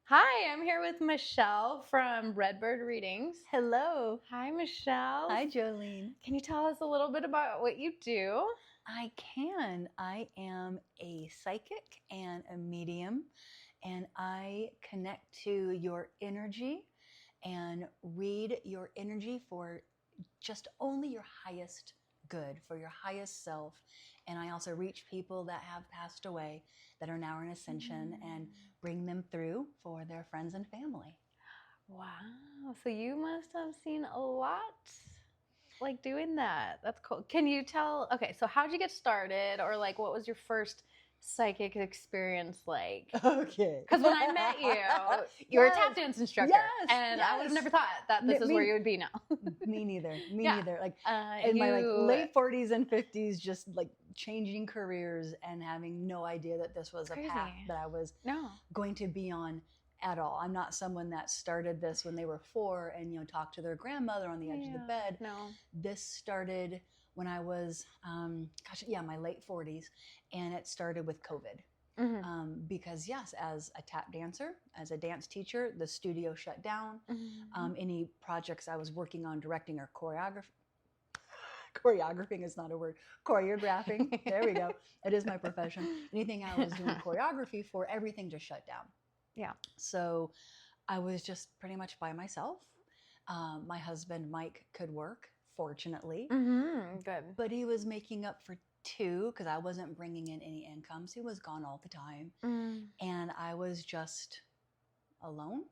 Hi, I'm here with Michelle from Redbird Readings. Hello. Hi, Michelle. Hi, Jolene. Can you tell us a little bit about what you do? I can. I am a psychic and a medium, and I connect to your energy and read your energy for just only your highest good, for your highest self. And I also reach people that have passed away that are now in ascension and bring them through for their friends and family. Wow, so you must have seen a lot like doing that. That's cool. Can you tell, okay, so how'd you get started, or like what was your first psychic experience like? Okay. Because when I met you, you were a tap Yes. dance instructor, Yes. and I would have Yes. never thought that this is where you would be now. Me neither. Me Yeah. neither. Like in my late 40s and 50s, just like changing careers and having no idea that this was a Crazy. path that I was No. going to be on at all. I'm not someone that started this when they were 4 and talked to their grandmother on the edge of the bed. No. This started when I was my late 40s, and it started with COVID. Mm-hmm. Because yes, as a tap dancer, as a dance teacher, the studio shut down. Mm-hmm. Any projects I was working on directing or choreographing is not a word. Choreographing. There we go. It is my profession. Anything I was doing choreography for, everything just shut down. Yeah. So I was just pretty much by myself. My husband, Mike, could work, fortunately. Mm-hmm. Good. But he was making up for 2 because I wasn't bringing in any incomes. He was gone all the time. And I was just alone.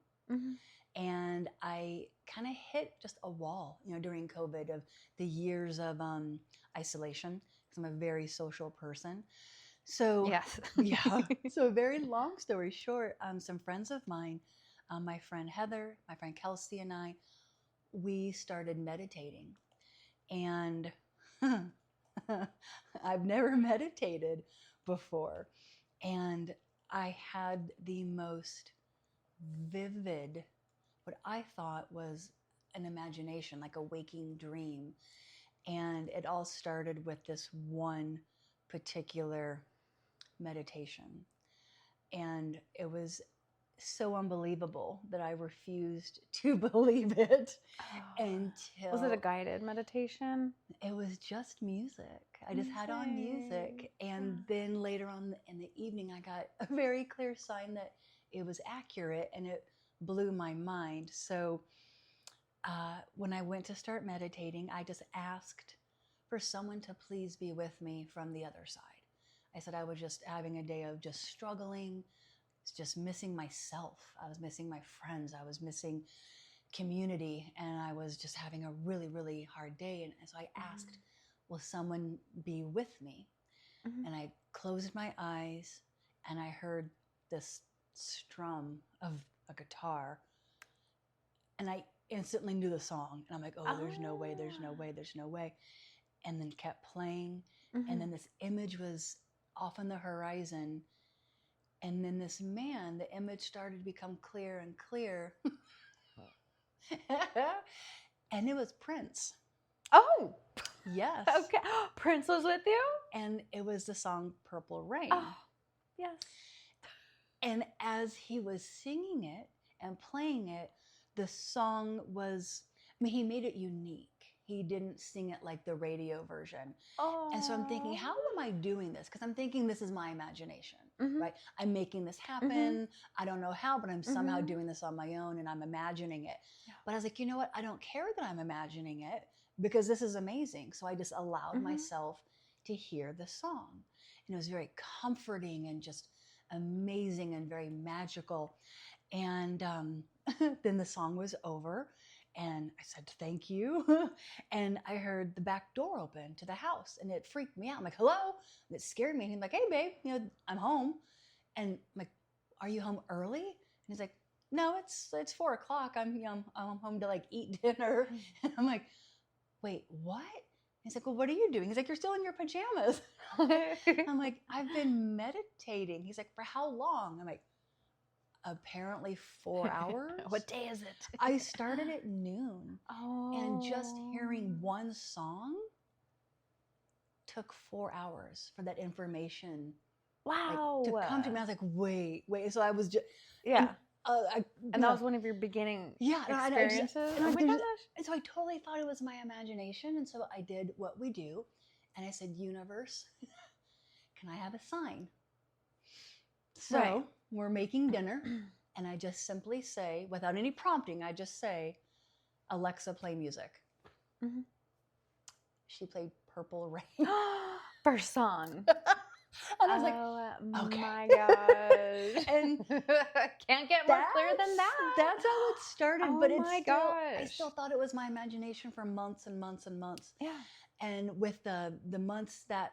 And I kind of hit just a wall, during COVID of the years of isolation, because I'm a very social person. So, Yes. yeah. So, very long story short, some friends of mine, my friend Heather, my friend Kelsey, and I, we started meditating. And I've never meditated before. And I had the most vivid, what I thought was an imagination, like a waking dream. And it all started with this one particular meditation. And it was so unbelievable that I refused to believe it until. Was it a guided meditation? It was just music. I just had on music. And then later on in the evening, I got a very clear sign that it was accurate, and it blew my mind. So when I went to start meditating, I just asked for someone to please be with me from the other side. I said I was just having a day of just struggling, just missing myself. I was missing my friends. I was missing community, and I was just having a really, really hard day. And so I asked, will someone be with me? And I closed my eyes, and I heard this strum of a guitar, and I instantly knew the song. And I'm like, oh, there's no way, there's no way, there's no way. And then kept playing. And then this image was off on the horizon. And then this man, the image started to become clear and clear. And it was Prince. Oh, yes. Okay. Prince was with you? And it was the song Purple Rain. Oh, yes. And as he was singing it and playing it, the song was, he made it unique. He didn't sing it like the radio version. Oh. And so I'm thinking, how am I doing this? Because I'm thinking this is my imagination, right? I'm making this happen. I don't know how, but I'm somehow doing this on my own, and I'm imagining it. Yeah. But I was like, you know what? I don't care that I'm imagining it, because this is amazing. So I just allowed myself to hear the song. And it was very comforting and just amazing and very magical. And then the song was over. And I said, thank you. And I heard the back door open to the house, and it freaked me out. I'm like, hello? And it scared me. And he's like, hey, babe, I'm home. And I'm like, are you home early? And he's like, no, it's 4 o'clock. I'm home to like eat dinner. And I'm like, wait, what? He's like, well, what are you doing? He's like, you're still in your pajamas. I'm like, I've been meditating. He's like, for how long? I'm like, apparently 4 hours. What day is it? I started at noon. Oh. And just hearing one song took 4 hours for that information Wow. to come to me. I was like, wait. So I was just, yeah. And that was one of your beginning experiences? And oh my gosh. And so I totally thought it was my imagination. And so I did what we do. And I said, universe, can I have a sign? So we're making dinner. And I just simply say, without any prompting, I just say, Alexa, play music. Mm-hmm. She played Purple Rain. First song. And I was like, okay. My gosh. And can't get more clear than that. That's how it started. Oh but I still thought it was my imagination for months and months and months. Yeah. And with the months that,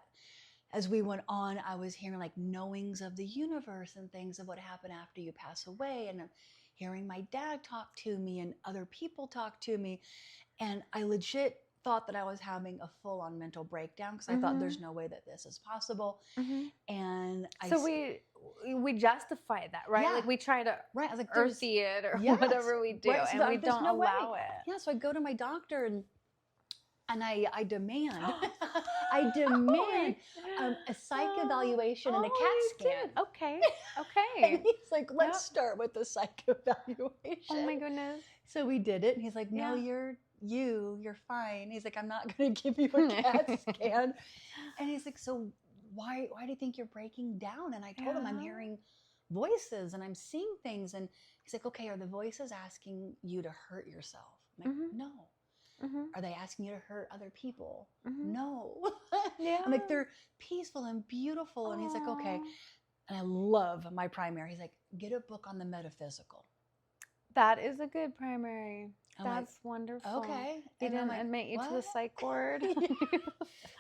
as we went on, I was hearing like knowings of the universe and things of what happened after you pass away. And I'm hearing my dad talk to me and other people talk to me. And I legit thought that I was having a full-on mental breakdown because I thought there's no way that this is possible. And we justify that, right? Yeah. Like we try to I was like, earthy it or whatever we do, and we don't allow it. Yeah, so I go to my doctor and I demand, I demand a psych evaluation and a CAT scan. Okay. And he's like, let's start with the psych evaluation. Oh my goodness. So we did it, and he's like, no, you're fine. He's like, I'm not going to give you a CAT scan. And he's like, so why do you think you're breaking down? And I told him I'm hearing voices and I'm seeing things. And he's like, okay, are the voices asking you to hurt yourself? I'm like, no. Are they asking you to hurt other people? No. I'm like, they're peaceful and beautiful. And he's like, okay. And I love my primary. He's like, get a book on the metaphysical. That is a good primary. That's like, wonderful. Okay. He didn't admit you to the psych ward.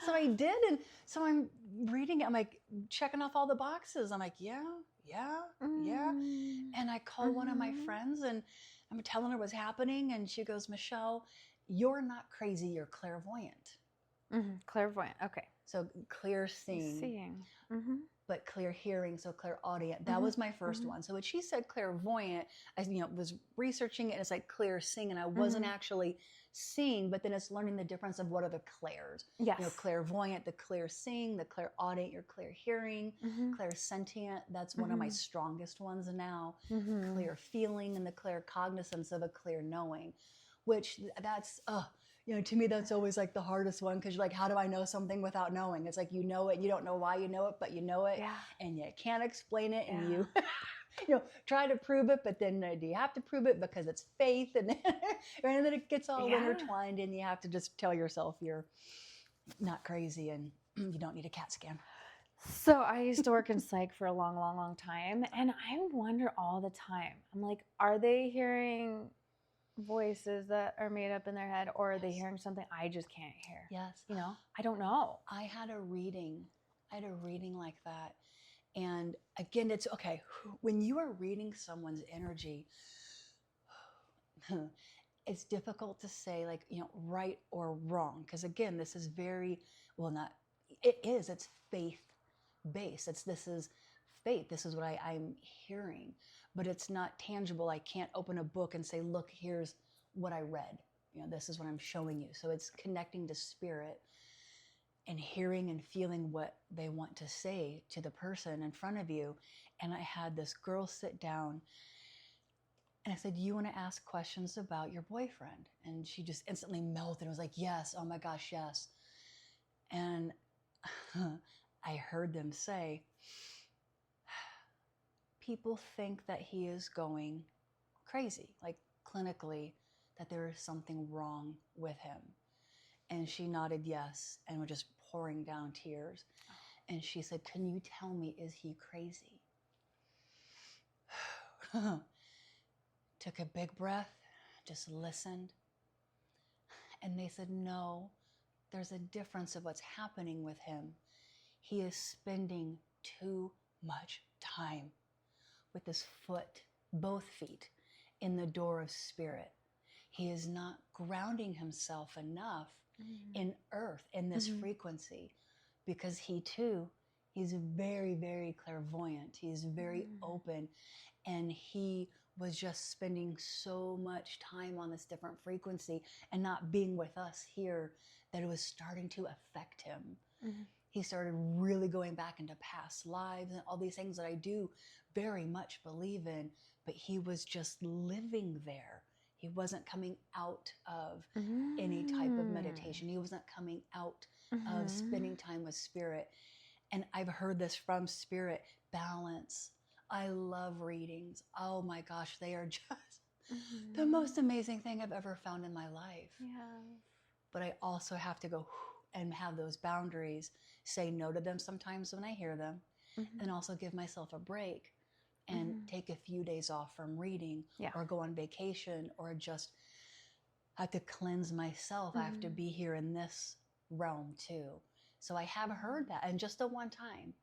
So I did. And so I'm reading it. I'm like checking off all the boxes. I'm like, yeah. And I call one of my friends and I'm telling her what's happening. And she goes, Michelle, you're not crazy. You're clairvoyant. Clairvoyant. Okay. So clear seeing. But clear hearing, so clairaudient. That was my first one. So when she said clairvoyant, I was researching it and it's like clear seeing, and I wasn't actually seeing, but then it's learning the difference of what are the clairs. Yes. Clairvoyant, the clear seeing, the clairaudient, your clear hearing, clairsentient, that's one of my strongest ones now. Clear feeling and the clear cognizance of a clear knowing, which that's to me, that's always like the hardest one because you're like, how do I know something without knowing? It's like you know it, you don't know why you know it, but you know it, and you can't explain it, and you try to prove it, but then do you have to prove it because it's faith, and then it gets all intertwined, and you have to just tell yourself you're not crazy and you don't need a CAT scan. So I used to work in psych for a long, long, long time, and I wonder all the time. I'm like, are they hearing voices that are made up in their head, or are they hearing something I just can't hear? Yes. I don't know. I had a reading like that. And again, it's okay. When you are reading someone's energy, it's difficult to say like, right or wrong. Because again, this is it's faith based. This is faith. This is what I'm hearing. But it's not tangible. I can't open a book and say, look, here's what I read. This is what I'm showing you. So it's connecting to spirit and hearing and feeling what they want to say to the person in front of you. And I had this girl sit down and I said, you want to ask questions about your boyfriend? And she just instantly melted and was like, yes, oh my gosh, yes. And I heard them say, people think that he is going crazy, like clinically, that there is something wrong with him. And she nodded yes and was just pouring down tears. And she said, can you tell me, is he crazy? Took a big breath, just listened. And they said, no, there's a difference of what's happening with him. He is spending too much time with his foot, both feet, in the door of spirit. He is not grounding himself enough in earth, in this frequency, because he's very, very clairvoyant. He's very open, and he was just spending so much time on this different frequency and not being with us here that it was starting to affect him. he started really going back into past lives and all these things that I do very much believe in, but he was just living there. He wasn't coming out of any type of meditation. He wasn't coming out of spending time with spirit. And I've heard this from spirit: balance. I love readings. Oh my gosh, they are just the most amazing thing I've ever found in my life. Yeah. But I also have to go and have those boundaries, say no to them sometimes when I hear them, and also give myself a break and take a few days off from reading, or go on vacation, or just have to cleanse myself. I have to be here in this realm too. So I have heard that, and just the one time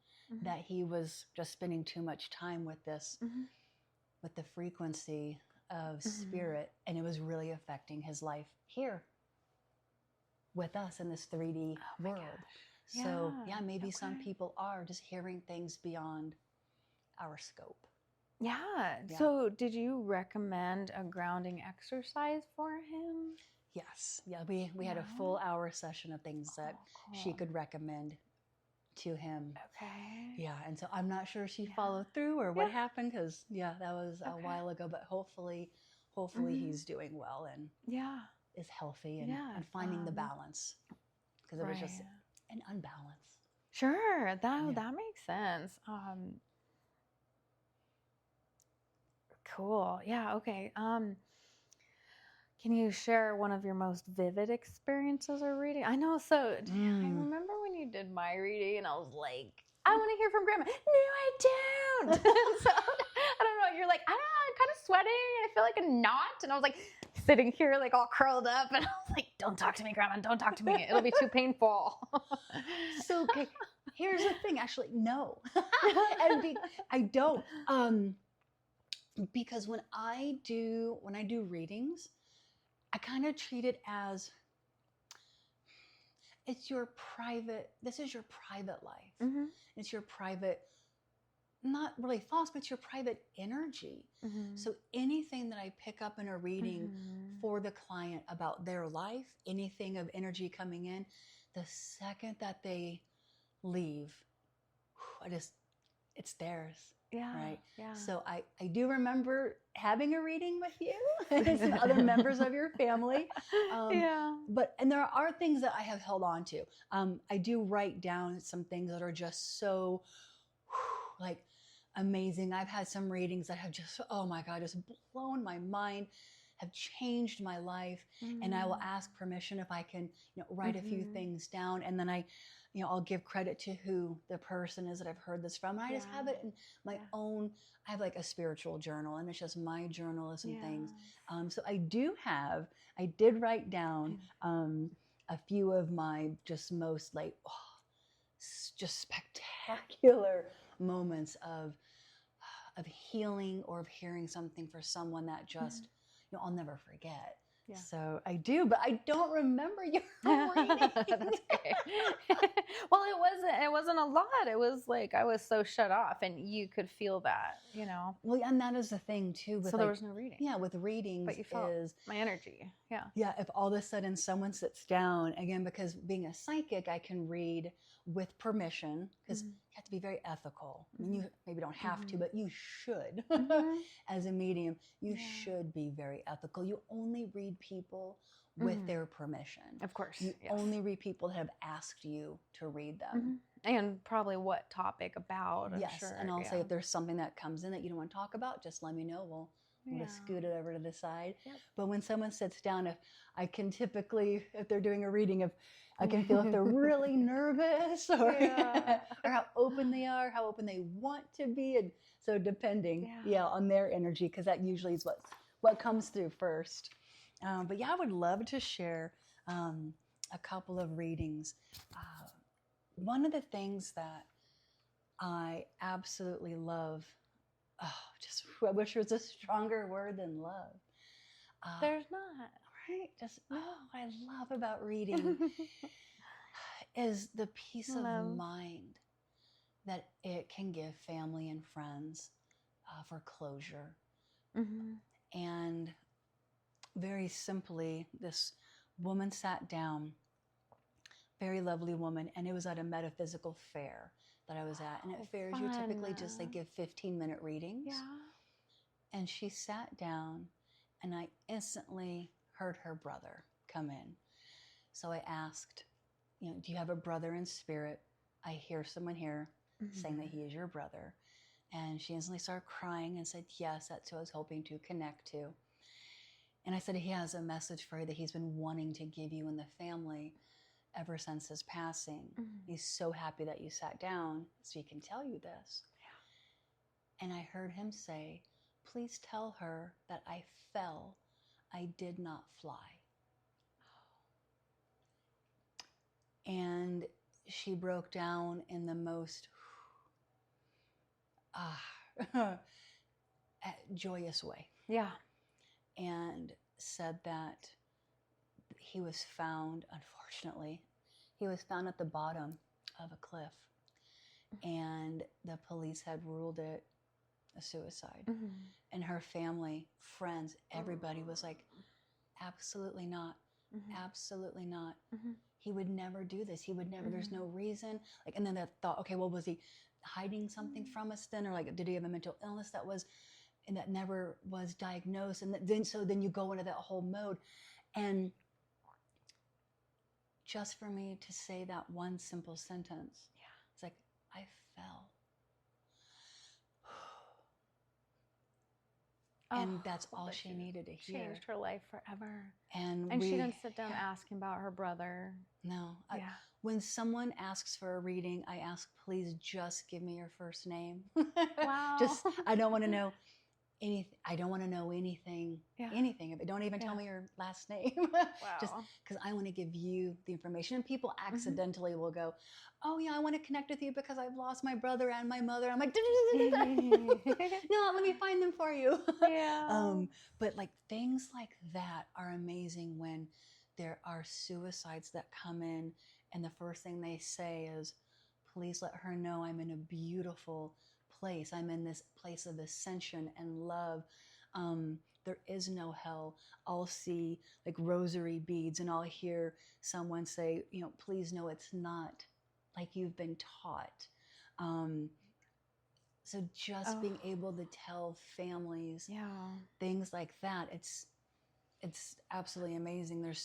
that he was just spending too much time with this, with the frequency of spirit, and it was really affecting his life here with us in this 3D world. So yeah, maybe some people are just hearing things beyond our scope. Yeah. So did you recommend a grounding exercise for him? Yes. Yeah, we had a full hour session of things that she could recommend to him. Okay. Yeah, and so I'm not sure she followed through or what happened, because that was a while ago, but hopefully he's doing well and is healthy and finding the balance, because it was just an unbalance. Sure, that makes sense. Cool. Yeah. Okay. Can you share one of your most vivid experiences or reading? I know. So I remember when you did my reading, and I was like, I want to hear from Grandma. No, I don't. So I don't know. You're like, I don't know. I'm kind of sweating. I feel like a knot. And I was like sitting here like all curled up, and I was like, don't talk to me, Grandma. Don't talk to me. It'll be too painful. So okay, here's the thing. Actually, no, I don't. Because when I do readings, I kind of treat it as this is your private life. It's your private, not really thoughts, but it's your private energy. So anything that I pick up in a reading for the client about their life, anything of energy coming in, the second that they leave, it's theirs. Yeah. Right. Yeah. So I do remember having a reading with you and some other members of your family. And there are things that I have held on to. I do write down some things that are just so like amazing. I've had some readings that have just, oh my God, just blown my mind, have changed my life. And I will ask permission if I can, write a few things down, and then I'll give credit to who the person is that I've heard this from. And I just have it in my own, I have like a spiritual journal, and it's just my journalism things. So I did write down a few of my just most like, just spectacular moments of healing, or of hearing something for someone that just, I'll never forget. Yeah. So I do, but I don't remember your reading. That's okay. Well, it wasn't a lot. It was like I was so shut off, and you could feel that, Well, and that is the thing too. With so there was no reading. Yeah, with readings, but you felt my energy. Yeah. Yeah, if all of a sudden someone sits down, again, because being a psychic, I can read with permission, because you have to be very ethical. I mean, you maybe don't have to, but you should. As a medium, you should be very ethical. You only read people with their permission. Of course. You only read people that have asked you to read them. And probably what topic about. I'm sure. And I'll say if there's something that comes in that you don't want to talk about, just let me know. I'm going to scoot it over to the side. But when someone sits down, if I can typically, if they're doing a reading, if I can feel if they're really nervous or how open they are, how open they want to be. And so depending, on their energy, because that usually is what comes through first. But I would love to share a couple of readings. One of the things that I absolutely love, I wish there was a stronger word than love. There's not. Right? What I love about reading is the peace of mind that it can give family and friends for closure. And very simply, this woman sat down very lovely woman. And it was at a metaphysical fair that I was at. And at fairs, you typically just like give 15-minute readings. Yeah. And she sat down, and I instantly heard her brother come in. So I asked, do you have a brother in spirit? I hear someone here saying that he is your brother. And she instantly started crying and said, yes, that's who I was hoping to connect to. And I said, he has a message for you that he's been wanting to give you and the family ever since his passing. He's so happy that you sat down so he can tell you this. Yeah. And I heard him say, please tell her that I fell. I did not fly. And she broke down in the most joyous way. Yeah. And said that he was found, unfortunately, he was found at the bottom of a cliff. And the police had ruled it a suicide. And her family, friends, everybody was like, absolutely not. Absolutely not. He would never do this. He would never, there's no reason. Like, and then that thought, okay, well, was he hiding something from us then? Or like, did he have a mental illness that never was diagnosed? And then you go into that whole mode. And just for me to say that one simple sentence, it's like, I fell. And that's all she needed to hear. Changed her life forever. And she didn't sit down asking about her brother. No. When someone asks for a reading, I ask, please just give me your first name. Wow. I don't want to know anything. I don't want to know anything of it. Don't even tell me your last name. Wow. Just because I want to give you the information. And people accidentally will go, oh yeah, I want to connect with you because I've lost my brother and my mother. I'm like, no, let me find them for you. Yeah. But like things like that are amazing when there are suicides that come in and the first thing they say is, please let her know I'm in a beautiful place. I'm in this place of ascension and love. There is no hell. I'll see like rosary beads and I'll hear someone say, please know it's not like you've been taught. So just being able to tell families things like that, it's absolutely amazing. I have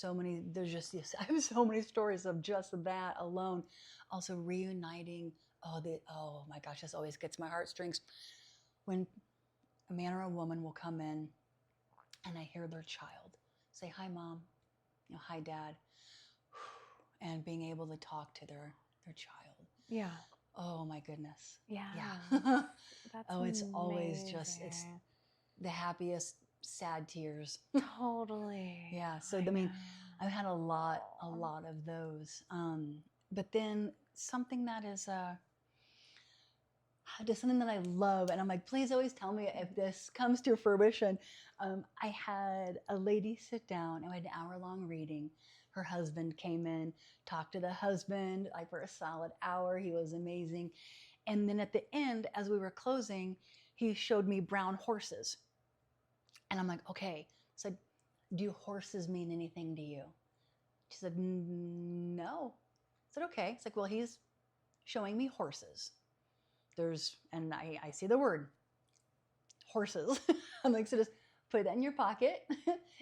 so many stories of just that alone. Also reuniting. Oh my gosh, this always gets my heartstrings. When a man or a woman will come in and I hear their child say, hi mom, hi dad, and being able to talk to their child. Yeah. Oh my goodness. Yeah. That's it's always it's the happiest sad tears. Totally. Yeah. So I've had a lot of those. But then something that is just something that I love, and I'm like, please always tell me if this comes to fruition. I had a lady sit down and we had an hour-long reading. Her husband came in, talked to the husband like for a solid hour. He was amazing. And then at the end, as we were closing, he showed me brown horses. And I'm like, okay. So do horses mean anything to you? She said, no. I said, okay. It's like, well, he's showing me horses. And I see the word horses. I'm like, so just put that in your pocket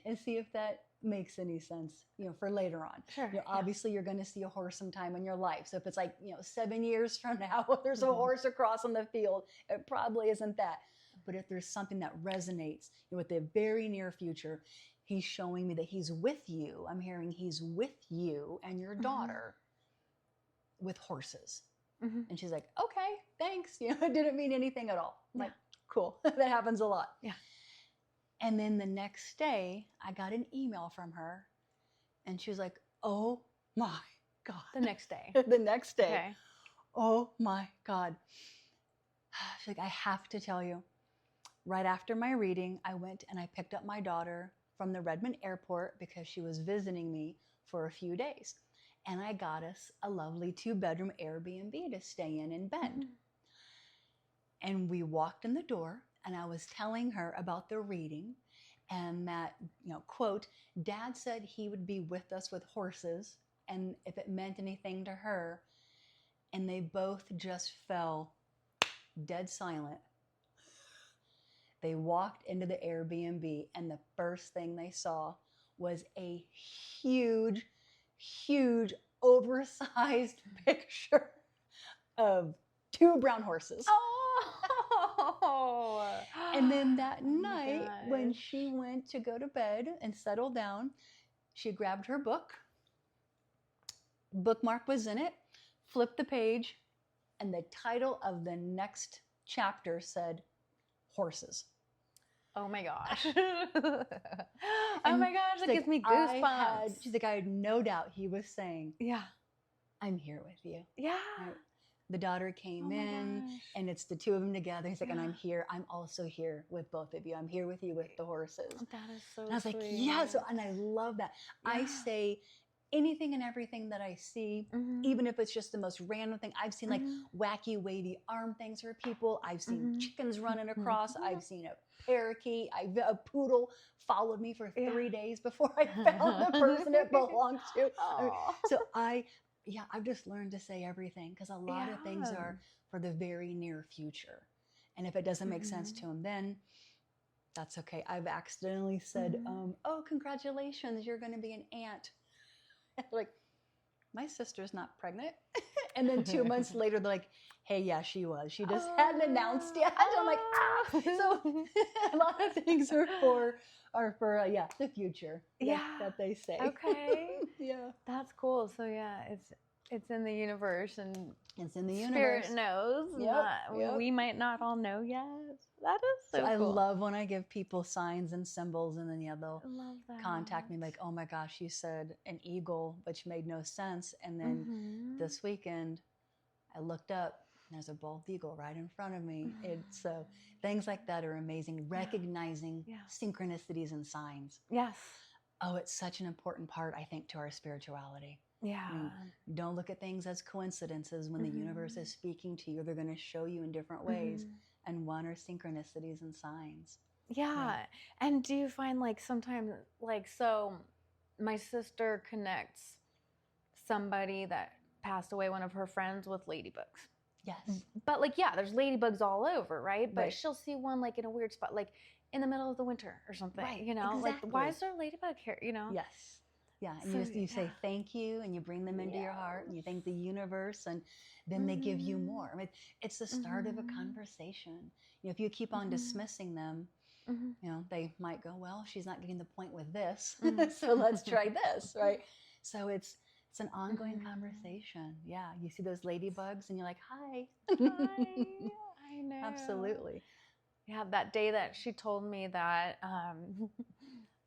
and see if that makes any sense, for later on. Sure. Obviously you're going to see a horse sometime in your life. So if it's like, 7 years from now, there's a horse across on the field, it probably isn't that. But if there's something that resonates with the very near future, he's showing me that he's with you. I'm hearing he's with you and your daughter with horses. And she's like, okay, thanks. It didn't mean anything at all. I'm like, cool. That happens a lot. Yeah. And then the next day I got an email from her and she was like, oh my God. The next day. The next day. Okay. Oh my God. She's like, I have to tell you, right after my reading, I went and I picked up my daughter from the Redmond airport because she was visiting me for a few days. And I got us a lovely 2-bedroom Airbnb to stay in Bend. And we walked in the door and I was telling her about the reading and that, quote, Dad said he would be with us with horses and if it meant anything to her. And they both just fell dead silent. They walked into the Airbnb, and the first thing they saw was a huge, huge, oversized picture of 2 brown horses. Oh. And then that Oh my night, when gosh. she went to go to bed and settle down, she grabbed her book. Bookmark was in it, flipped the page, and the title of the next chapter said horses. Oh my gosh. Oh And my gosh, she's that like, gives me I goosebumps. she's like, I had no doubt he was saying, Yeah. I'm here with you. Yeah. Right? The daughter came Oh my in, gosh. and it's the 2 of them together. He's like, and I'm Yeah. here. I'm also here with both of you. I'm here with you with the horses. That is so And I was like, sweet. yeah. So, and I love that. I Yeah. say anything and everything that I see, even if it's just the most random thing. I've seen like wacky, wavy arm things for people. I've seen chickens running across. I've seen a parakeet. A poodle followed me for 3 days before I found the person it belonged to. So I've just learned to say everything, because a lot of things are for the very near future. And if it doesn't make sense to them, then that's okay. I've accidentally said, oh, congratulations, you're going to be an aunt. Like, my sister's not pregnant. And then 2 months later, they're like, hey, yeah, she was. She just hadn't announced yet. I'm like, So a lot of things are for the future. That they say. Okay. Yeah. That's cool. So yeah, it's in the universe, and It's in the Spirit universe. knows. Yep. We might not all know yet. That is so I cool. love when I give people signs and symbols, and then they'll I love that. contact me like, oh my gosh, you said an eagle, which made no sense. And then this weekend, I looked up, and there's a bald eagle right in front of me. So things like that are amazing. Recognizing synchronicities and signs. Yes. Oh, it's such an important part, I think, to our spirituality. Yeah. I mean, don't look at things as coincidences. When the universe is speaking to you, they're going to show you in different ways. And one are synchronicities and signs. Yeah. And do you find like sometimes, like, so my sister connects somebody that passed away, one of her friends, with ladybugs. Yes. But like, yeah, there's ladybugs all over, right? But Right. she'll see one like in a weird spot, like in the middle of the winter or something, Right, you know? exactly. Like, why is there a ladybug here, you know? Yes. Yeah. And So, you say thank you, and you bring them into your heart, and you thank the universe, and then they give you more. I mean, it's the start of a conversation. You know, if you keep on dismissing them, you know, they might go, well, she's not getting the point with this, so let's try this, right? So it's an ongoing conversation. Yeah. You see those ladybugs, and you're like, hi. Hi. I know. Absolutely. Yeah, that day that she told me that,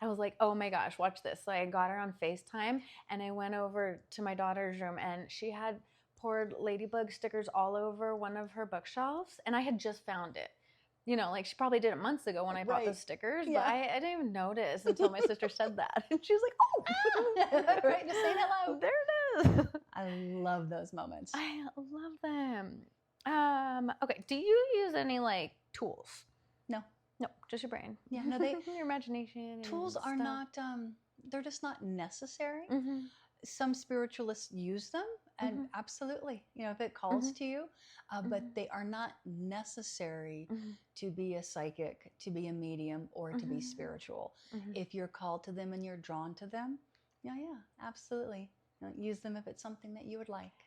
I was like, oh my gosh, watch this. So I got her on FaceTime, and I went over to my daughter's room, and she had poured ladybug stickers all over one of her bookshelves, and I had just found it. You know, like she probably did it months ago when I bought those stickers, but I didn't even notice until my sister said that. And she was like, oh, right, just saying hello. There it is. I love those moments. I love them. Okay, do you use any like tools? No, just your brain. Yeah, no, your imagination. Tools are not, they're just not necessary. Mm-hmm. Some spiritualists use them, and absolutely, you know, if it calls to you, but they are not necessary to be a psychic, to be a medium, or to be spiritual. If you're called to them and you're drawn to them, yeah, absolutely. You know, use them if it's something that you would like.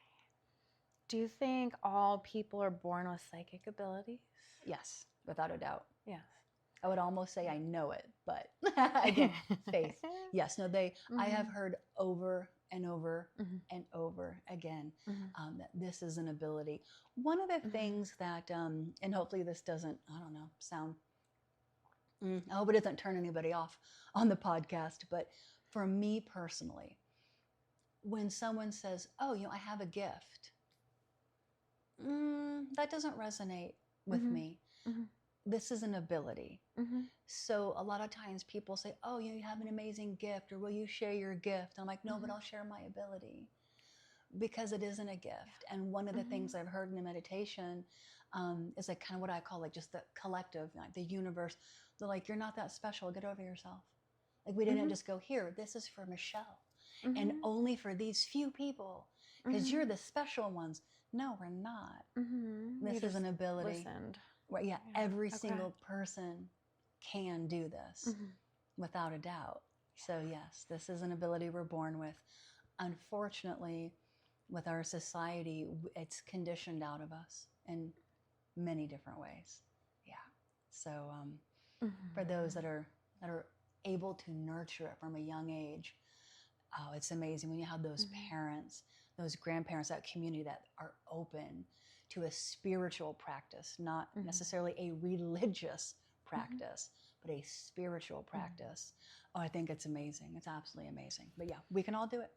Do you think all people are born with psychic abilities? Yes, without a doubt. Yes. I would almost say I know it, but again, faith. Yes, no, I have heard over and over and over again that this is an ability. One of the things that, and hopefully this doesn't, I don't know, sound, I hope it doesn't turn anybody off on the podcast, but for me personally, when someone says, oh, you know, I have a gift, that doesn't resonate with me. This is an ability. So a lot of times people say, oh, you have an amazing gift, or will you share your gift? I'm like, no, but I'll share my ability, because it isn't a gift. And one of the things I've heard in the meditation is like kind of what I call like just the collective, like the universe. They're like, you're not that special. Get over yourself. Like we didn't just go, here, this is for Michelle. and Mhm. only for these few people because you're the special ones. No, we're not. Mhm. You This is just an ability. listened. Right? Yeah, Yeah. every Okay. single person can do this Mhm. without a doubt. So yes, this is an ability we're born with. Unfortunately, with our society, it's conditioned out of us in many different ways. Yeah. So for those Mhm. that are able to nurture it from a young age, oh, it's amazing when you have those Mhm. parents, those grandparents, that community that are open to a spiritual practice, not Mhm. necessarily a religious Mhm. practice, but a spiritual Mhm. practice. Oh, I think it's amazing. It's absolutely amazing. But yeah, we can all do it.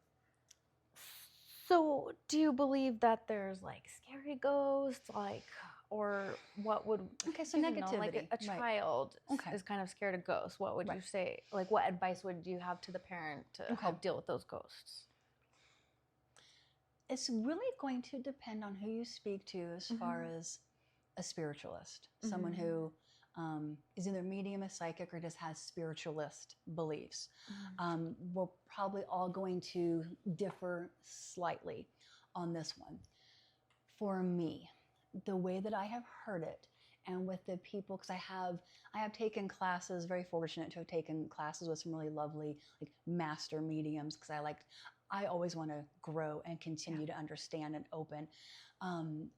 So, do you believe that there's like scary ghosts, like, or what would, Okay, so even though like negativity, a right? child Okay, is kind of scared of ghosts, what would right. you say? Like, what advice would you have to the parent to Okay. help deal with those ghosts? It's really going to depend on who you speak to as far Mhm. as a spiritualist, someone Mhm. who is either medium, a psychic, or just has spiritualist beliefs. Mhm. We're probably all going to differ slightly on this one. For me, the way that I have heard it, and with the people, because I have taken classes, very fortunate to have taken classes with some really lovely like master mediums, because I always want to grow and Yeah. continue to understand and open. Um,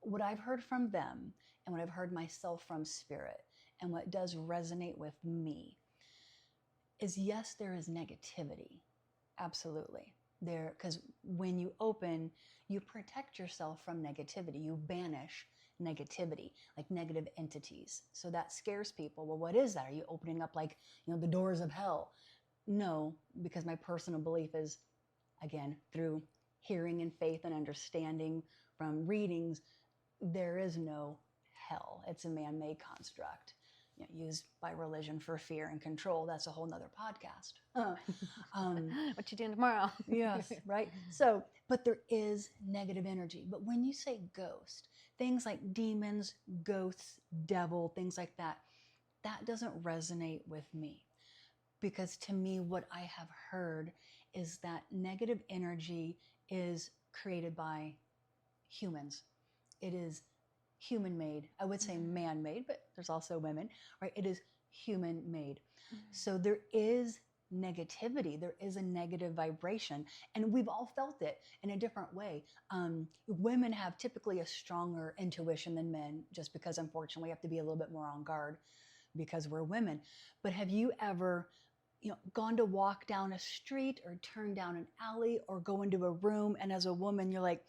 what I've heard from them and what I've heard myself from spirit and what does resonate with me is, yes, there is negativity. Absolutely. There, because when you open, you protect yourself from negativity. You banish negativity, like negative entities. So that scares people. Well, what is that? Are you opening up like, the doors of hell? No, because my personal belief is, again, through hearing and faith and understanding from readings, there is no hell. It's a man-made construct, used by religion for fear and control. That's a whole nother podcast. What you doing tomorrow? Yes, right. So, but there is negative energy. But when you say ghost, things like demons, ghosts, devil, things like that, that doesn't resonate with me. Because to me, what I have heard is that negative energy is created by humans. It is human made. I would say Mhm. man made, but there's also women, right? It is human made. Mhm. So there is negativity, there is a negative vibration, and we've all felt it in a different way. Women have typically a stronger intuition than men, just because unfortunately we have to be a little bit more on guard because we're women. But have you ever gone to walk down a street or turn down an alley or go into a room, and as a woman you're like,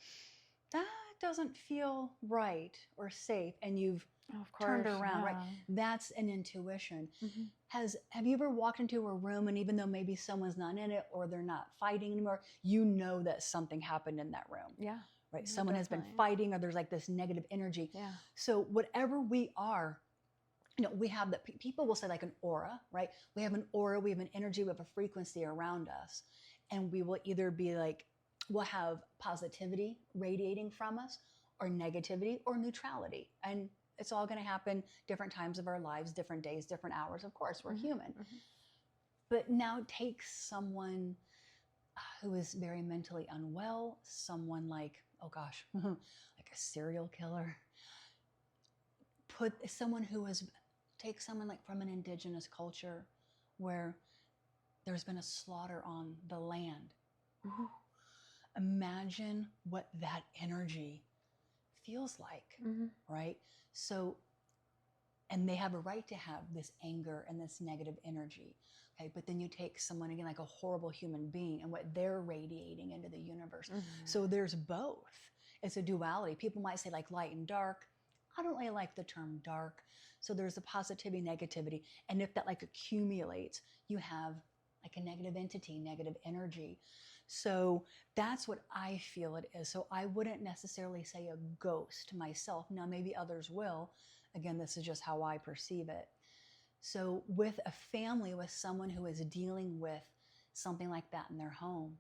that doesn't feel right or safe, and you've Of turned course, around, right? yeah. That's an intuition. Mhm. Have you ever walked into a room, and even though maybe someone's not in it or they're not fighting anymore, you know that something happened in that room, Yeah. right? No, Someone has been definitely. fighting, or there's like this negative energy. Yeah. So whatever we are, we have that. People will say like an aura, right? We have an aura, we have an energy, we have a frequency around us, and we will either be like, we'll have positivity radiating from us, or negativity, or neutrality, and it's all going to happen different times of our lives, different days, different hours. Of course, we're Mhm. human. Mhm. But now take someone who is very mentally unwell, someone like, oh gosh, like a serial killer. Put someone who is, take someone like from an indigenous culture where there's been a slaughter on the land. Mhm. Imagine what that energy feels like, Mhm. right? So, and they have a right to have this anger and this negative energy. Okay, but then you take someone again like a horrible human being and what they're radiating into the universe. Mhm. So there's both. It's a duality. People might say like light and dark. I don't really like the term dark. So there's a positivity, negativity. And if that like accumulates, you have like a negative entity, negative energy. So that's what I feel it is. So I wouldn't necessarily say a ghost myself. Now, maybe others will. Again, this is just how I perceive it. So, with a family, with someone who is dealing with something like that in their home,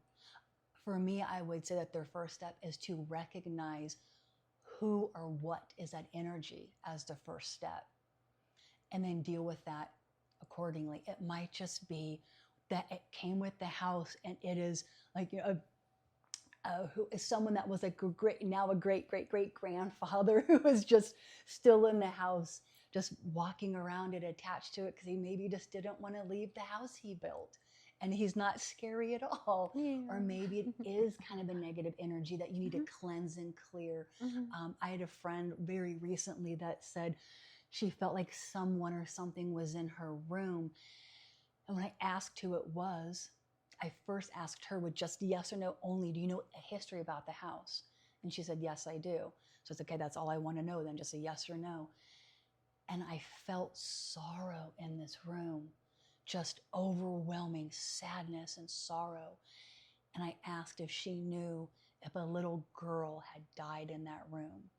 for me, I would say that their first step is to recognize who or what is that energy as the first step, and then deal with that accordingly. It might just be that it came with the house, and it is like, who is someone that was like a great grandfather who was just still in the house, just walking around it, attached to it, because he maybe just didn't want to leave the house he built. And he's not scary at all. Yeah. Or maybe it is kind of a negative energy that you need to cleanse and clear. I had a friend very recently that said she felt like someone or something was in her room. And when I asked who it was, I first asked her with just yes or no only, do you know a history about the house? And she said, yes, I do. So it's okay, that's all I want to know then, just a yes or no. And I felt sorrow in this room, just overwhelming sadness and sorrow. And I asked if she knew if a little girl had died in that room.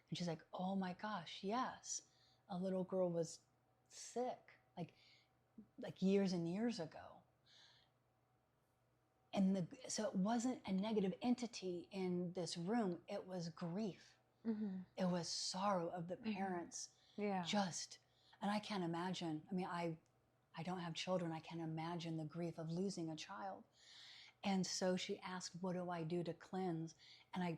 And she's like, oh my gosh, yes. A little girl was sick, like years and years ago. And so it wasn't a negative entity in this room. It was grief. It was sorrow of the parents. Yeah. And I can't imagine. I mean, I don't have children. I can't imagine the grief of losing a child. And so she asked, what do I do to cleanse? And I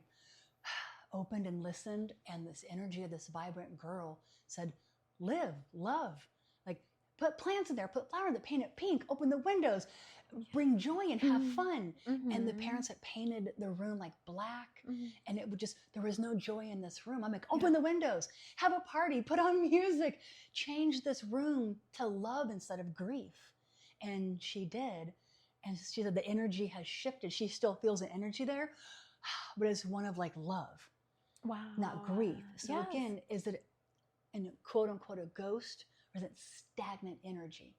opened and listened, and this energy of this vibrant girl said, live, love, like put plants in there, put flowers that paint it pink, open the windows, bring joy and have fun. And the parents had painted the room like black, and it would just, there was no joy in this room. I'm like, open the windows, have a party, put on music, change this room to love instead of grief. And she did. And she said the energy has shifted. She still feels the energy there, but it's one of like love, not grief. So again, is it an quote unquote a ghost, or is it stagnant energy?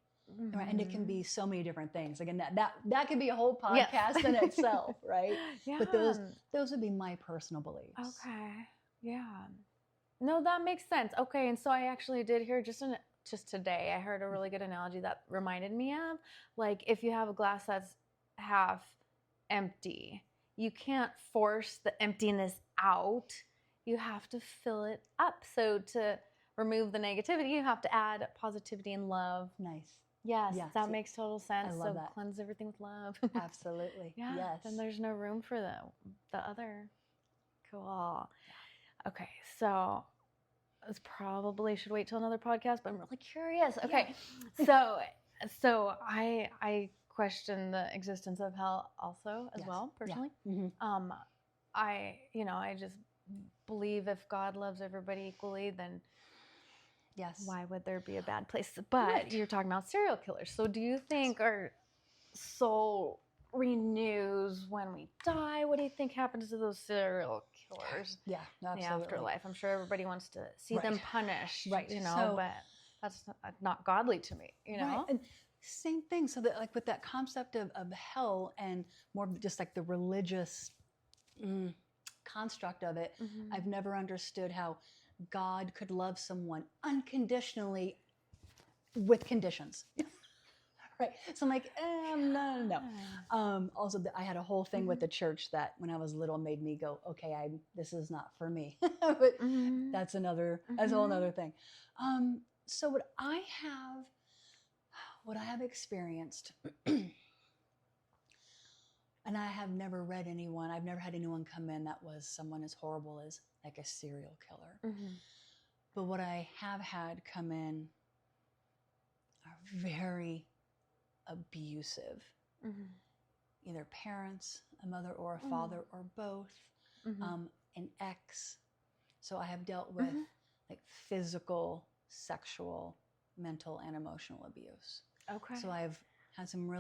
Right? And it can be so many different things. Again, that could be a whole podcast in itself, right? Yeah. But those would be my personal beliefs. Okay. Yeah. No, that makes sense. Okay, and so I actually did hear just today, I heard a really good analogy that reminded me of, like, if you have a glass that's half empty, you can't force the emptiness out. You have to fill it up. So to remove the negativity, you have to add positivity and love. Nice. Yes, Yes. that makes total sense. I love that. Cleanse everything with love. Absolutely. Yeah. Yes. Then there's no room for the other. Cool. Okay, so this probably should wait till another podcast, but I'm really curious. Okay, so I question the existence of hell also as well, personally. I just believe if God loves everybody equally, then why would there be a bad place? But you're talking about serial killers. So do you think our soul renews when we die? What do you think happens to those serial killers? Yeah, absolutely. In the afterlife? I'm sure everybody wants to see them punished, right? But that's not godly to me, Right. And same thing. So that, like, with that concept of hell and more just like the religious construct of it, I've never understood how God could love someone unconditionally with conditions. Right. So I'm like, no. Also, I had a whole thing with the church that when I was little made me go, okay, this is not for me. But that's a whole other thing. So what I have experienced, and I have never read anyone, I've never had anyone come in that was someone as horrible as like a serial killer. But what I have had come in are very abusive, either parents, a mother or a father, or both, an ex. So I have dealt with like physical, sexual, mental, and emotional abuse. Okay. So I've had some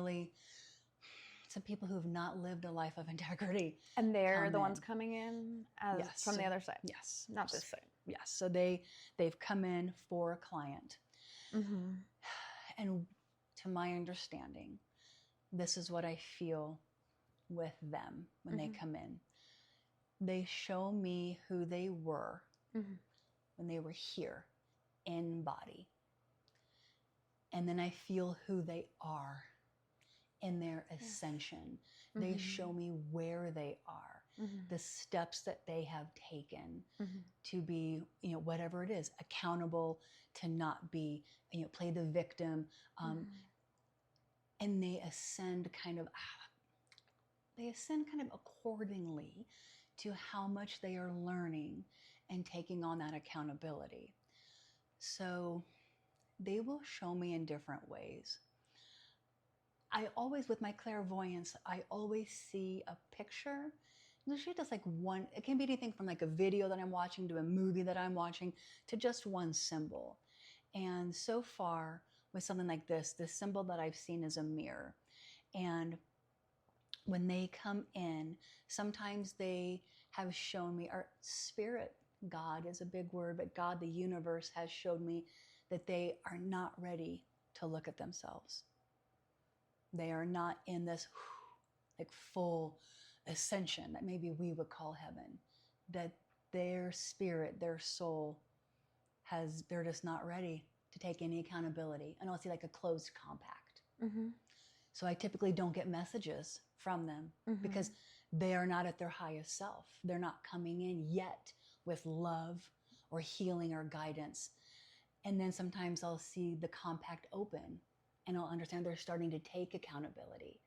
people who have not lived a life of integrity. And they're the ones coming in from the other side. Yes. Not this side. Yes. So they've come in for a client. And to my understanding, this is what I feel with them when they come in. They show me who they were when they were here in body. And then I feel who they are in their ascension. They show me where they are, the steps that they have taken to be, whatever it is, accountable, to not be, play the victim, and they ascend kind of accordingly to how much they are learning and taking on that accountability. So they will show me in different ways. I always, with my clairvoyance, I always see a picture. Usually just like one, it can be anything from like a video that I'm watching to a movie that I'm watching to just one symbol. And so far, with something like this symbol that I've seen is a mirror. And when they come in, sometimes they have shown me, or spirit, God is a big word, but God, the universe, has showed me that they are not ready to look at themselves. They are not in this like full ascension that maybe we would call heaven, that their spirit, their soul they're just not ready to take any accountability. And I'll see like a closed compact. Mm-hmm. So I typically don't get messages from them because they are not at their highest self. They're not coming in yet with love or healing or guidance. And then sometimes I'll see the compact open and I'll understand they're starting to take accountability.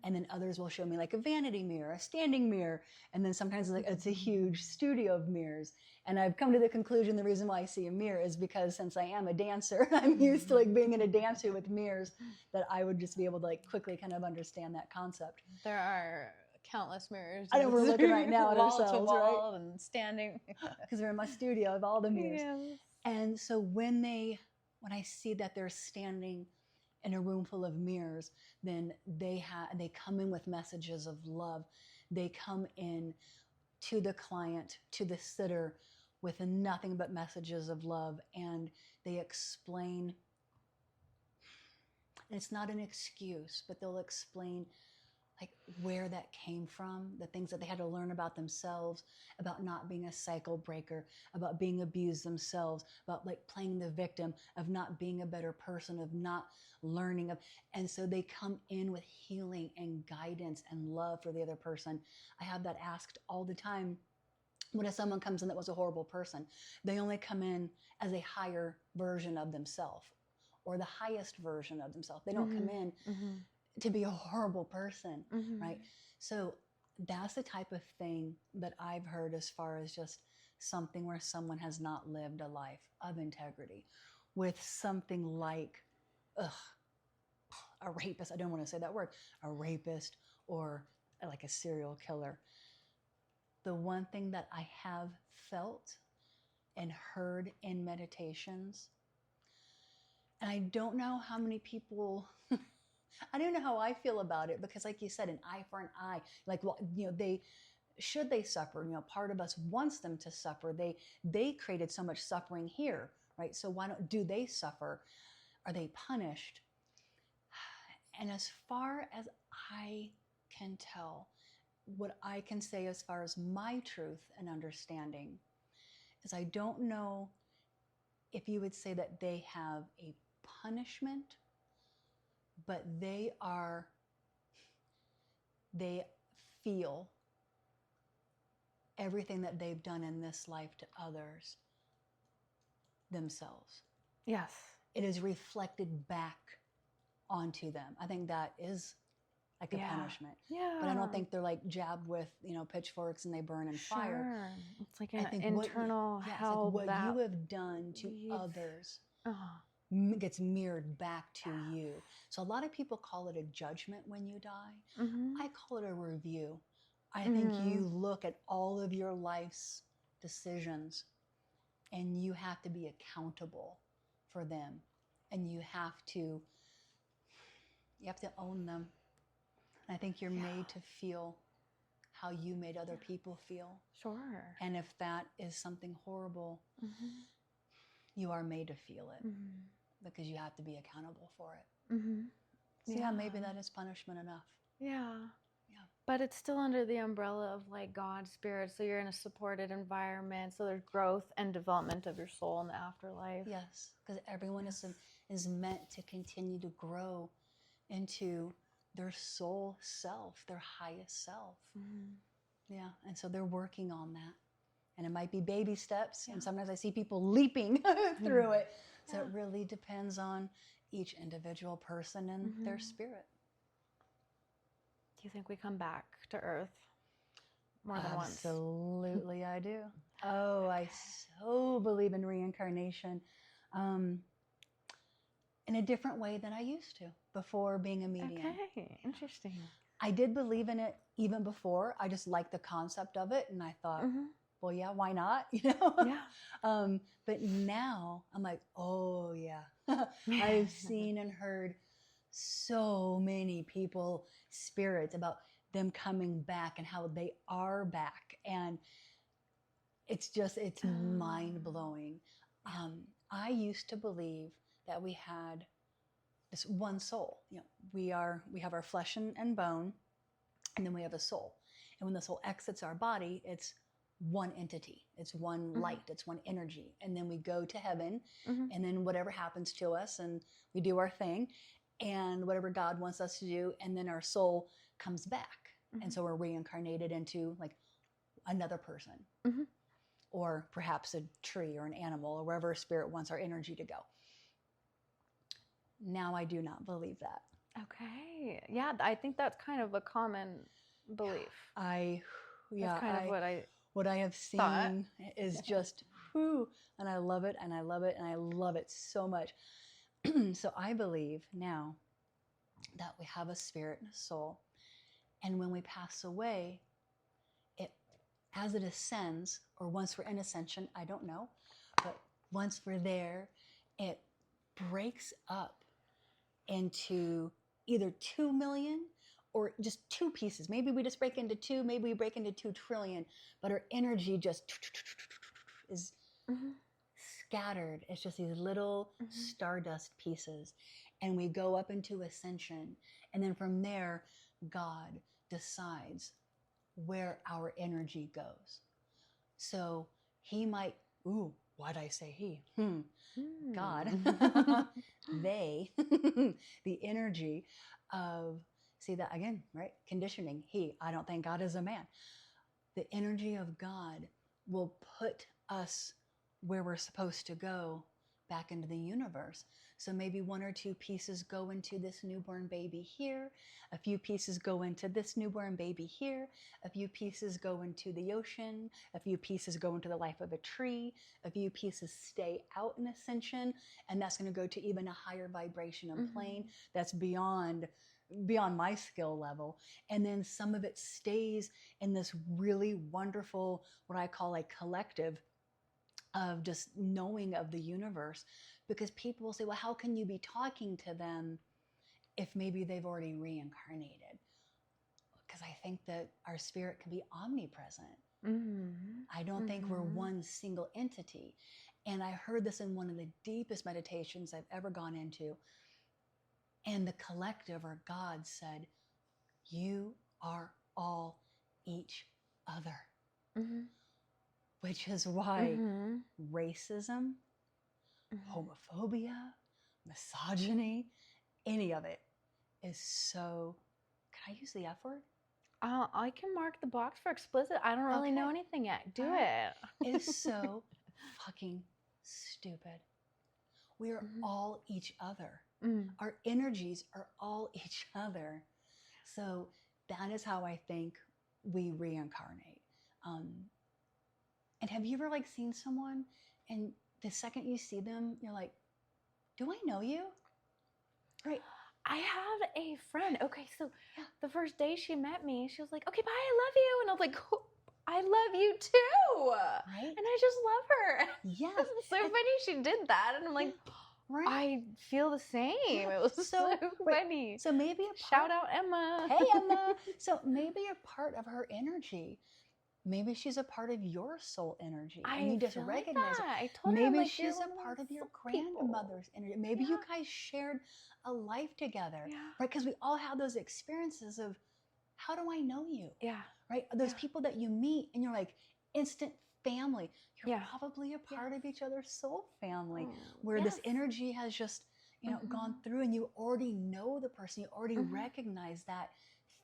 And then others will show me like a vanity mirror, a standing mirror. And then sometimes it's a huge studio of mirrors. And I've come to the conclusion the reason why I see a mirror is because since I am a dancer, I'm used to like being in a dancer with mirrors, that I would just be able to like quickly kind of understand that concept. There are countless mirrors. I know we're looking right now at wall ourselves, to wall, right? and standing. Because we're in my studio of all the mirrors. Yes. And so when I see that they're standing in a room full of mirrors, then they come in with messages of love. They come in to the client, to the sitter, with nothing but messages of love, and they explain. And it's not an excuse, but they'll explain like where that came from, the things that they had to learn about themselves, about not being a cycle breaker, about being abused themselves, about like playing the victim, of not being a better person, of not learning. And so they come in with healing and guidance and love for the other person. I have that asked all the time. When if someone comes in that was a horrible person, they only come in as a higher version of themselves or the highest version of themselves. They don't come in to be a horrible person, right? So that's the type of thing that I've heard as far as just something where someone has not lived a life of integrity, with something like a rapist. I don't want to say that word, a rapist or like a serial killer. The one thing that I have felt and heard in meditations, and I don't know how many people I don't know how I feel about it, because like you said, an eye for an eye, like, well, they suffer, part of us wants them to suffer. They created so much suffering here, right? So why do they suffer? Are they punished? And as far as I can tell, what I can say as far as my truth and understanding is I don't know if you would say that they have a punishment, but they feel everything that they've done in this life to others themselves. Yes. It is reflected back onto them. I think that is like a punishment. Yeah. But I don't think they're like jabbed with, pitchforks and they burn in fire. It's like an internal hell. What you have done to others gets mirrored back to you. So a lot of people call it a judgment when you die. I call it a review. I think you look at all of your life's decisions and you have to be accountable for them, and you have to own them. And I think you're made to feel how you made other people feel. Sure. And if that is something horrible, you are made to feel it, because you have to be accountable for it. So maybe that is punishment enough. Yeah. But it's still under the umbrella of like God's spirit. So you're in a supported environment. So there's growth and development of your soul in the afterlife. Yes, because everyone is meant to continue to grow into their soul self, their highest self. Yeah, and so they're working on that. And it might be baby steps. And sometimes I see people leaping through it. So it really depends on each individual person and their spirit. Do you think we come back to Earth more than once? Absolutely, I do. Oh, I so believe in reincarnation in a different way than I used to before being a medium. Okay, interesting. I did believe in it even before. I just liked the concept of it, and I thought, well, yeah, why not? You know? Yeah. But now I'm like, oh yeah, I've seen and heard so many people, spirits, about them coming back and how they are back, and it's mind blowing. I used to believe that we had this one soul. You know, we have our flesh and bone, and then we have a soul. And when the soul exits our body, it's one entity, it's one light, it's one energy. And then we go to heaven, and then whatever happens to us, and we do our thing, and whatever God wants us to do, and then our soul comes back. And so we're reincarnated into like another person, or perhaps a tree or an animal, or wherever spirit wants our energy to go. Now I do not believe that. Okay. Yeah, I think that's kind of a common belief. That's kind of what I have seen thought. is just and I love it, and I love it, and I love it so much. So I believe now that we have a spirit and a soul, and when we pass away, as it ascends, or once we're in ascension, I don't know, but once we're there, it breaks up into either 2 million or just two pieces. Maybe we just break into two, maybe we break into 2 trillion, but our energy just is scattered. It's just these little stardust pieces. And we go up into ascension. And then from there, God decides where our energy goes. So he might, why'd I say he? God, they, the energy of, see that again, right? Conditioning. I don't think God is a man. The energy of God will put us where we're supposed to go back into the universe. So maybe 1 or 2 pieces go into this newborn baby here. A few pieces go into this newborn baby here. A few pieces go into the ocean. A few pieces go into the life of a tree. A few pieces stay out in ascension. And that's going to go to even a higher vibration and plane that's beyond my skill level. And then some of it stays in this really wonderful, what I call a collective of just knowing of the universe. Because people will say, well, how can you be talking to them if maybe they've already reincarnated? Because I think that our spirit can be omnipresent. I don't think we're one single entity. And I heard this in one of the deepest meditations I've ever gone into. And the collective, or God, said, you are all each other. Which is why racism, homophobia, misogyny, any of it is so, can I use the F word? I can mark the box for explicit. I don't really know anything yet. Do it. It's so fucking stupid. We are all each other. Our energies are all each other. So that is how I think we reincarnate. And have you ever seen someone, and the second you see them, you're like, do I know you? Right. I have a friend. Okay, so the first day she met me, she was like, okay, bye, I love you. And I was like, oh, I love you too. Right. And I just love her. Yes. It's so funny she did that. And I'm like, right. I feel the same. It was so funny. So maybe shout out Emma. Hey, Emma. So maybe a part of her energy, maybe she's a part of your soul energy, and you just recognize it. I told her, maybe like, she's a part of your grandmother's energy. Maybe you guys shared a life together, right? Because we all have those experiences of, how do I know you? Yeah. Right? Those people that you meet, and you're like instant family. You're probably a part of each other's soul family, where this energy has just, gone through, and you already know the person. You already recognize that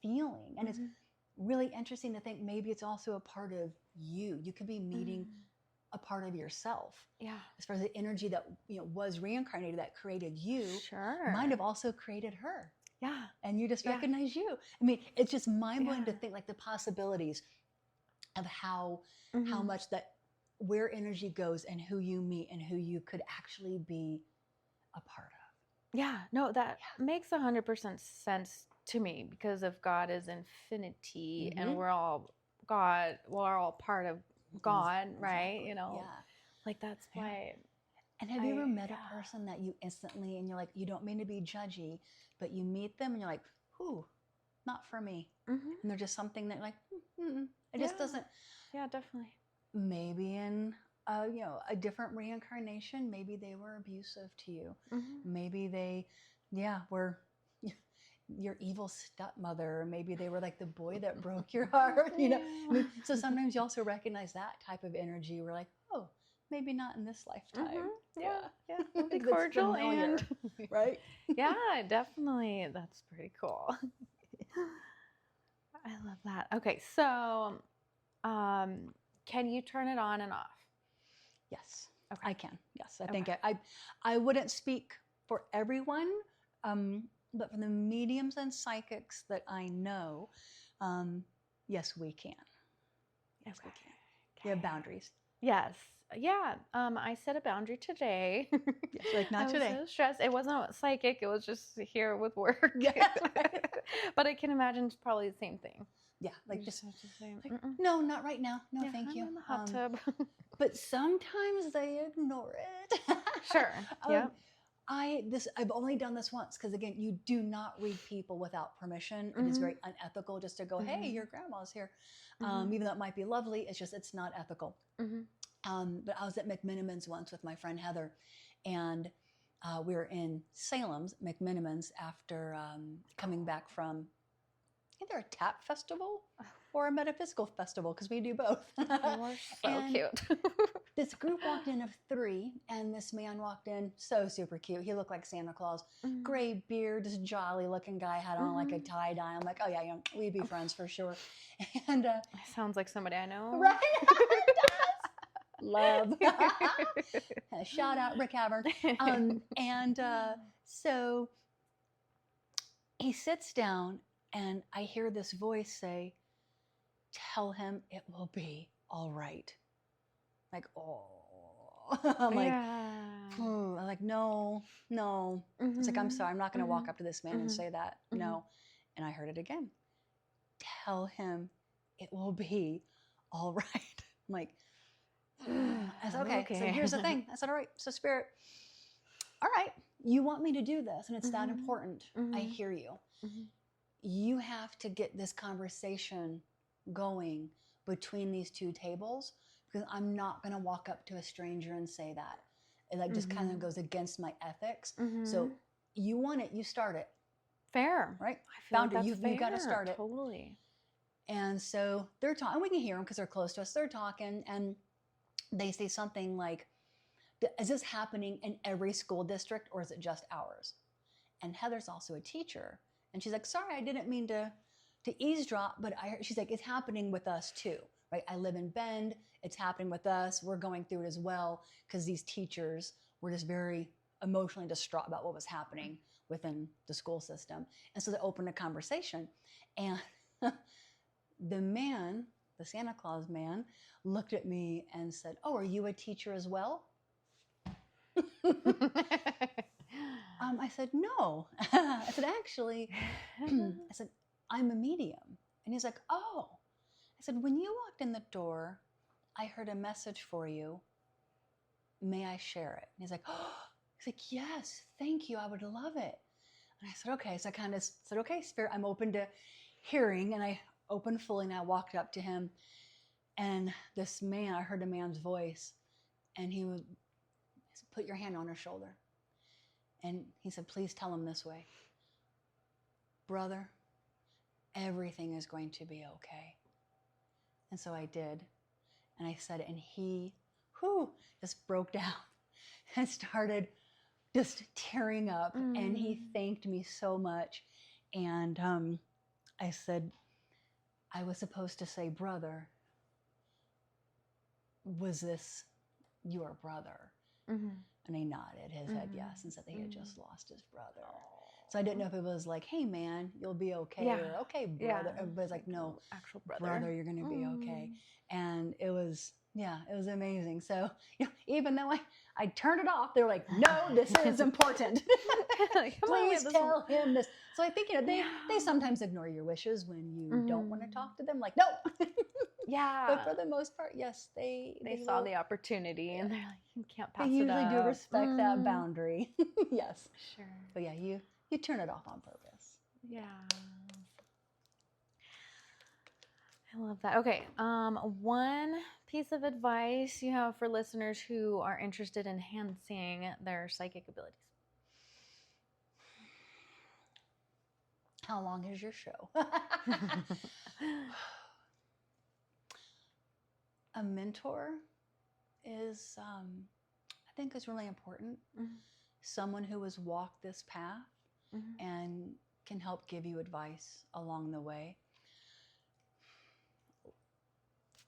feeling, and it's really interesting to think maybe it's also a part of you. You could be meeting a part of yourself. Yeah. As far as the energy that, you know, was reincarnated, that created you, Sure. might have also created her. Yeah. And you just Yeah. recognize you. I mean, it's just mind-blowing Yeah. to think like the possibilities of how Mhm. much that, where energy goes and who you meet and who you could actually be a part of. Yeah, no, that makes 100% sense to me because if God is infinity and Mhm. we're all God, we're all part of God, right? Exactly. You know, Yeah. like that's Yeah. why And have you ever met yeah. a person that you instantly, and you're like, you don't mean to be judgy, but you meet them and you're like, whew, not for me. Mhm. And they're just something that like, it Yeah. just doesn't. Yeah, definitely. Maybe in you know, a different reincarnation, maybe they were abusive to you. Mhm. Maybe they, were your evil stepmother, or maybe they were like the boy that broke your heart. You know, I mean, so sometimes you also recognize that type of energy. We're like, oh, maybe not in this lifetime. Yeah, yeah, it'll be It's cordial familiar, and right? yeah, definitely. That's pretty cool. I love that. Okay, so can you turn it on and off? Yes, Okay. I can. Yes, I Okay. think I wouldn't speak for everyone, but for the mediums and psychics that I know, yes, we can. Yes, we can. We have boundaries. Yes. Yeah. I set a boundary today. Yes, like not I was today. so stressed. It wasn't psychic. It was just here with work. Yeah, right. But I can imagine it's probably the same thing. Yeah, like You just have to say, like, no, not right now. No, yeah, thank I'm you. in the hot tub. But sometimes they ignore it. Sure. Yeah. I've only done this once because again, you do not read people without permission. It is very unethical just to go, hey, your grandma's here. Even though it might be lovely, it's not ethical. But I was at McMiniman's once with my friend Heather, and we were in Salem's McMiniman's after coming back from either a tap festival or a metaphysical festival, because we do both. You are so cute. This group walked in of 3, and this man walked in, so super cute. He looked like Santa Claus. Gray beard, this jolly looking guy, had on like a tie-dye. I'm like, oh yeah, we'd be friends for sure. And sounds like somebody I know. right? It does. Love. Shout out Rick Havern. So he sits down, and I hear this voice say, tell him it will be all right. Like, oh. I'm like, I'm like, no. It's like, I'm sorry, I'm not going to walk up to this man and say that. No. And I heard it again. Tell him it will be all right. I'm like, I said, okay. So here's the thing. I said, all right. So spirit, all right, you want me to do this, and it's that important. I hear you. You have to get this conversation going between these 2 tables, because I'm not going to walk up to a stranger and say that. It like just kind of goes against my ethics. So you want it, you start it. Fair. Right? I feel Boundary, like that's you got to start it. Totally. And so they're talking, we can hear them because they're close to us. They're talking, and they say something like, is this happening in every school district, or is it just ours? And Heather's also a teacher. And she's like, sorry, I didn't mean to eavesdrop, but she's like, it's happening with us too, right? I live in Bend. It's happening with us. We're going through it as well, because these teachers were just very emotionally distraught about what was happening within the school system. And so they opened a conversation. And the man, the Santa Claus man, looked at me and said, oh, are you a teacher as well? I said, no. I said, actually, I said, I'm a medium. And he's like, oh. I said, when you walked in the door, I heard a message for you. May I share it? And he's like, oh. He's like, yes, thank you. I would love it. And I said, okay. So I kind of said, okay, Spirit, I'm open to hearing. And I opened fully, and I walked up to him. And this man, I heard a man's voice, and he said, put your hand on her shoulder. And he said, please tell him this way. Brother, everything is going to be okay. And so I did. And I said it, and he, just broke down and started just tearing up. And he thanked me so much. And I said, I was supposed to say, brother, was this your brother. And he nodded his head yes and said that he had just lost his brother. So I didn't know if it was like, hey man, you'll be okay, or okay brother. But it's like, no, actual brother, you're gonna be okay. And it was amazing. So even though I turned it off, they're like, no, this is important. Please tell him this. So I think they sometimes ignore your wishes when you don't want to talk to them. Like, no. Yeah. But for the most part, yes, they saw the opportunity and they're like, you can't pass it up. They usually do respect that boundary. Yes. Sure. But yeah, you turn it off on purpose. Yeah. I love that. Okay. One piece of advice you have for listeners who are interested in enhancing their psychic abilities. How long is your show? A mentor is, I think, is really important. Someone who has walked this path and can help give you advice along the way.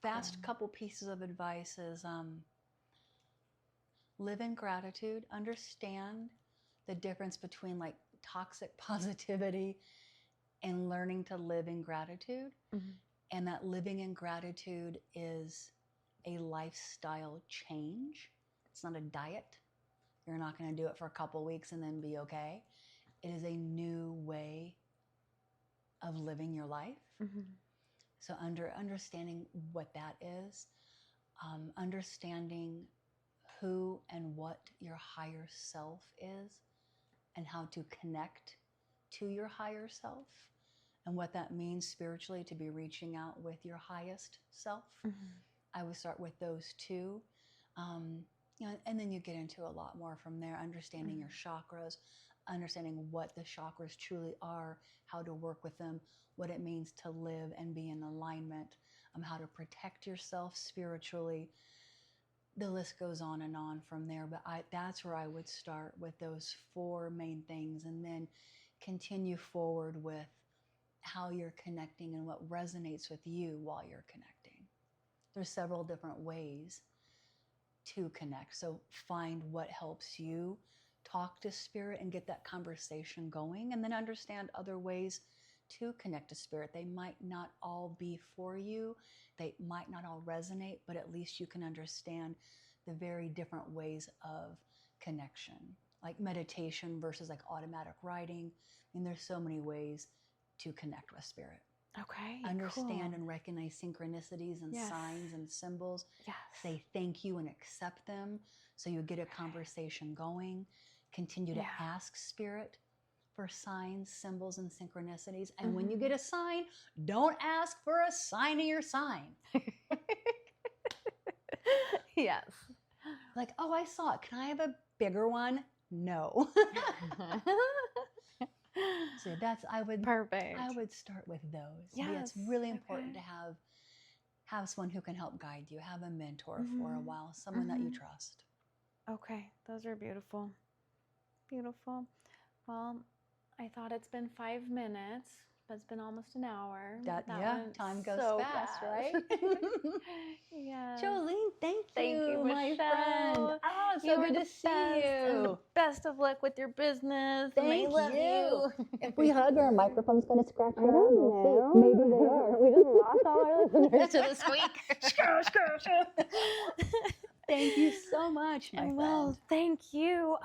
Fast couple pieces of advice is live in gratitude. Understand the difference between like toxic positivity and learning to live in gratitude. And that living in gratitude is a lifestyle change. It's not a diet. You're not going to do it for a couple weeks and then be okay. It is a new way of living your life. So understanding what that is, understanding who and what your higher self is, and how to connect to your higher self, and what that means spiritually to be reaching out with your highest self. I would start with those two. And then you get into a lot more from there, understanding your chakras, understanding what the chakras truly are, how to work with them, what it means to live and be in alignment, how to protect yourself spiritually. The list goes on and on from there, but that's where I would start, with those four main things, and then continue forward with how you're connecting and what resonates with you while you're connecting. There's several different ways to connect. So find what helps you talk to spirit and get that conversation going, and then understand other ways to connect to spirit. They might not all be for you. They might not all resonate, but at least you can understand the very different ways of connection, like meditation versus like automatic writing. I mean, there's so many ways to connect with spirit. Okay. Understand and recognize synchronicities and signs and symbols. Say thank you and accept them, so you get a conversation going. Continue to ask spirit for signs, symbols, and synchronicities. And when you get a sign, don't ask for a sign of your sign. Yes. Like, oh, I saw it. Can I have a bigger one? No. So I would start with those. Yes. Yeah, it's really important to have someone who can help guide you. Have a mentor for a while, someone that you trust. Okay, those are beautiful. Beautiful. Well, I thought it's been 5 minutes, but it's been almost an hour. Time goes so fast, right? Yeah. Jolene, thank you, my Michelle. friend. Oh, so good to see you. And the best of luck with your business. Thank you. If we hug, our microphone's going to scratch it out. We'll see. Maybe they are. We just lost all our listeners to this week. Thank you so much, my friend. Well, thank you.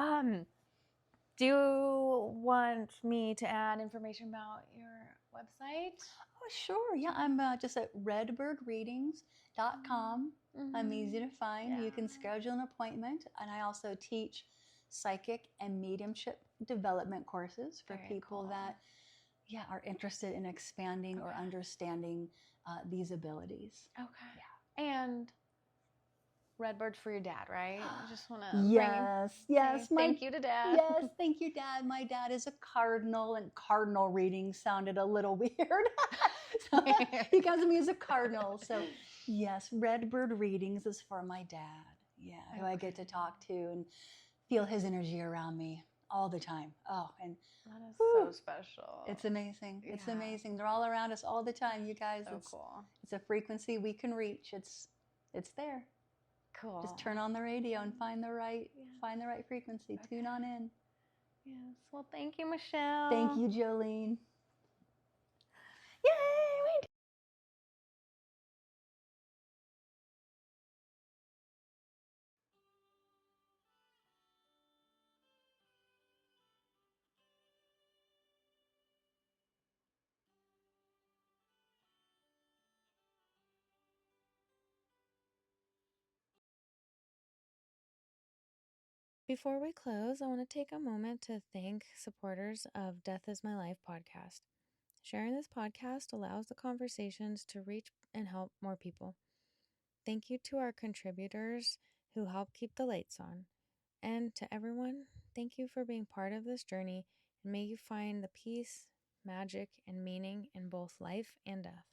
Do you want me to add information about your website? Oh, sure. Yeah, I'm just at redbirdreadings.com. I'm easy to find. You can schedule an appointment. And I also teach psychic and mediumship development courses for people that are interested in expanding or understanding these abilities. Okay. Yeah. And Redbird for your dad, right? I just want to thank you to Dad. Yes, thank you, Dad. My dad is a cardinal, and cardinal reading sounded a little weird. So, because of me as a cardinal. So yes, Redbird Readings is for my dad. Yeah, who I get to talk to and feel his energy around me all the time. Oh, and that is so special. It's amazing. It's amazing. They're all around us all the time, you guys. So cool. It's a frequency we can reach. It's there. Cool. Just turn on the radio and find the right frequency. Okay. Tune on in. Yes. Well, thank you, Michelle. Thank you, Jolene. Yay! Before we close, I want to take a moment to thank supporters of Death is My Life podcast. Sharing this podcast allows the conversations to reach and help more people. Thank you to our contributors who help keep the lights on. And to everyone, thank you for being part of this journey, and may you find the peace, magic, and meaning in both life and death.